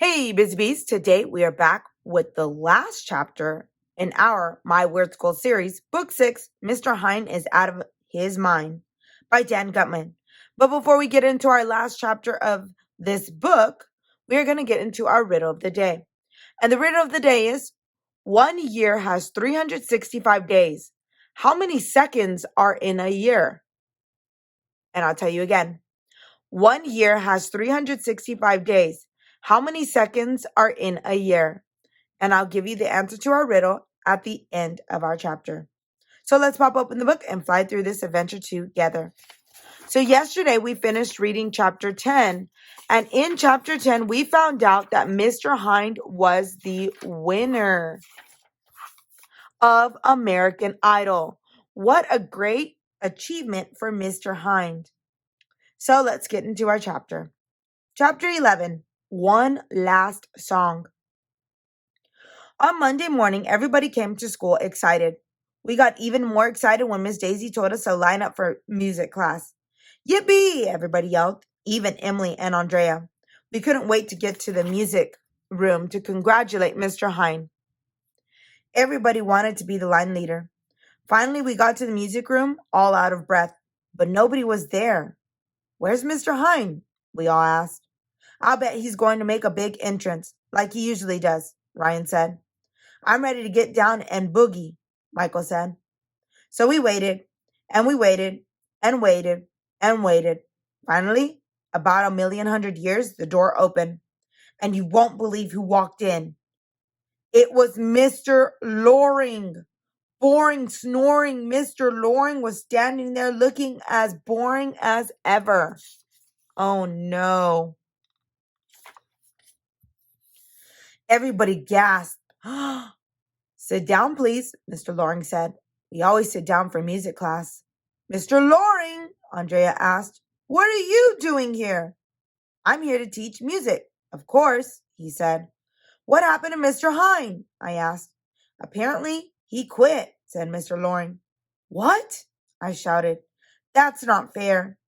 Hey, Busy Bees. Today we are back with the last chapter in our My Weird School series, Book 6, Mr. Hynde is Out of His Mind by Dan Gutman. But before we get into our last chapter of this book, we are going to get into our riddle of the day. And the riddle of the day is, 1 year has 365 days. How many seconds are in a year? And I'll tell you again. 1 year has 365 days. How many seconds are in a year? And I'll give you the answer to our riddle at the end of our chapter. So let's pop open the book and fly through this adventure together. So yesterday we finished reading chapter 10. And in chapter 10, we found out that Mr. Hynde was the winner of American Idol. What a great achievement for Mr. Hynde. So let's get into our chapter. Chapter 11, One Last Song. On Monday morning, everybody came to school excited. We got even more excited when Miss Daisy told us to line up for music class. Yippee! Everybody yelled, even Emily and Andrea. We couldn't wait to get to the music room to congratulate Mr. Hynde. Everybody wanted to be the line leader. Finally, we got to the music room, all out of breath, but nobody was there. Where's Mr. Hynde? We all asked. I'll bet he's going to make a big entrance, like he usually does, Ryan said. I'm ready to get down and boogie, Michael said. So we waited, and we waited, and waited, and waited. Finally, about 1,100,000 years, the door opened, and you won't believe who walked in. It was Mr. Loring. Boring, snoring Mr. Loring was standing there looking as boring as ever. Oh no. Everybody gasped. Sit down, please, Mr. Loring said. We always sit down for music class. Mr. Loring, Andrea asked, what are you doing here? I'm here to teach music, of course, he said. What happened to Mr. Hynde? I asked. Apparently, he quit, said Mr. Loring. What? I shouted. That's not fair.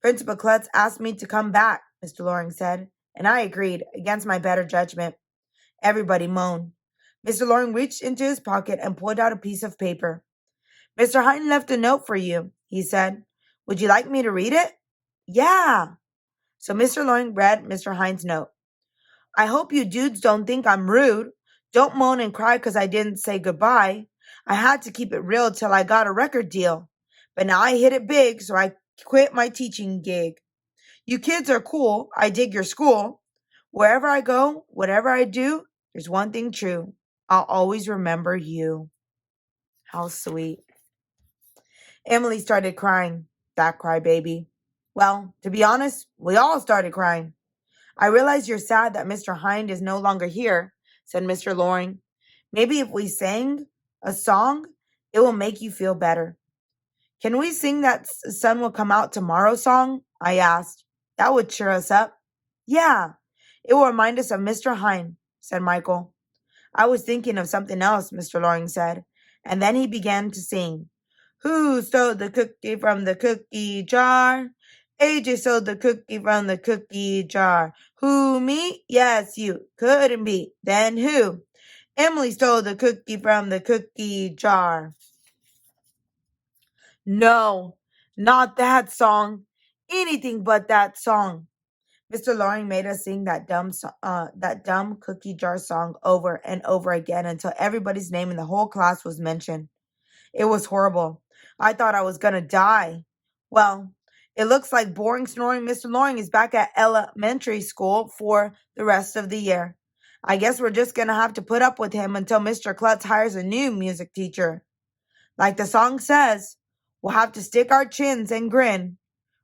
Principal Klutz asked me to come back, Mr. Loring said, and I agreed, against my better judgment. Everybody moaned. Mr. Loring reached into his pocket and pulled out a piece of paper. Mr. Hynde left a note for you, he said. Would you like me to read it? Yeah. So Mr. Loring read Mr. Hynde's note. I hope you dudes don't think I'm rude. Don't moan and cry because I didn't say goodbye. I had to keep it real till I got a record deal. But now I hit it big, so I quit my teaching gig. You kids are cool. I dig your school. Wherever I go, whatever I do, there's one thing true. I'll always remember you. How sweet. Emily started crying. That crybaby. Well, to be honest, we all started crying. I realize you're sad that Mr. Hynde is no longer here, said Mr. Loring. Maybe if we sang a song, it will make you feel better. Can we sing that Sun Will Come Out Tomorrow song? I asked. That would cheer us up. Yeah, it will remind us of Mr. Hynde, said Michael. I was thinking of something else, Mr. Loring said, and then he began to sing. Who stole the cookie from the cookie jar? AJ stole the cookie from the cookie jar. Who, me? Yes, you. Couldn't be. Then who? Emily stole the cookie from the cookie jar. No, not that song. Anything but that song. Mr. Loring made us sing that dumb cookie jar song over and over again until everybody's name in the whole class was mentioned. It was horrible. I thought I was going to die. Well, it looks like boring snoring Mr. Loring is back at elementary school for the rest of the year. I guess we're just going to have to put up with him until Mr. Klutz hires a new music teacher. Like the song says, we'll have to stick our chins and grin.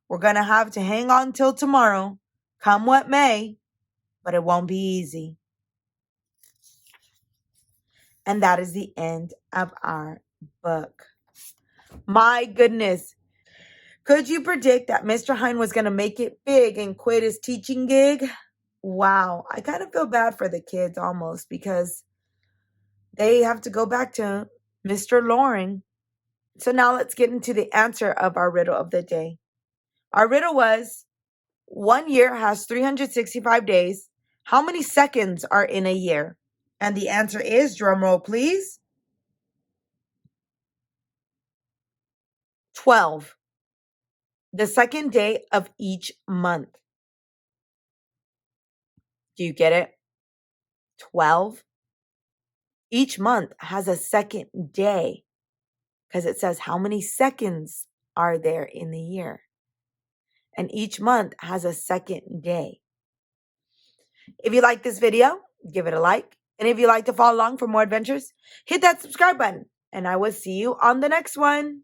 We're going to have to hang on till tomorrow, come what may, but it won't be easy. And that is the end of our book. My goodness. Could you predict that Mr. Hynde was going to make it big and quit his teaching gig? Wow. I kind of feel bad for the kids almost because they have to go back to Mr. Loring. So now let's get into the answer of our riddle of the day. Our riddle was, 1 year has 365 days. How many seconds are in a year? And the answer is, drum roll please, 12. The second day of each month. Do you get it? 12. Each month has a second day because it says how many seconds are there in the year. And each month has a second day. If you like this video, give it a like. And if you'd like to follow along for more adventures, hit that subscribe button. And I will see you on the next one.